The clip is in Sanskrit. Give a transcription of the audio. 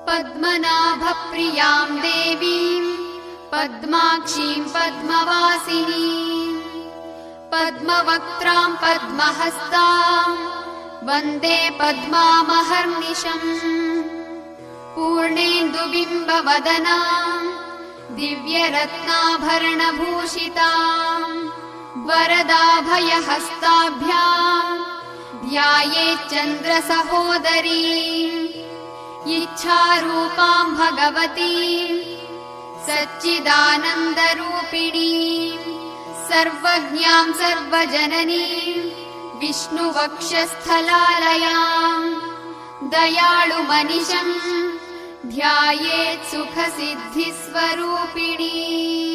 पद्मनाभप्रियां देवीं पद्माक्षीं पद्मवासिनीं पद्मवक्त्रां पद्महस्तां वन्दे पद्मामहर्निशम् पूर्णेन्दुबिम्बवदनां दिव्यरत्नाभरणभूषितां वरदाभयहस्ताभ्यां ध्यायेच्चन्द्रसहोदरीम् इच्छारूपां भगवतीं सच्चिदानन्दरूपिणीं सर्वज्ञां सर्वजननीं विष्णुवक्षस्थलालयां दयाळुमनिशं ध्यायेत् सुखसिद्धिस्वरूपिणीम्।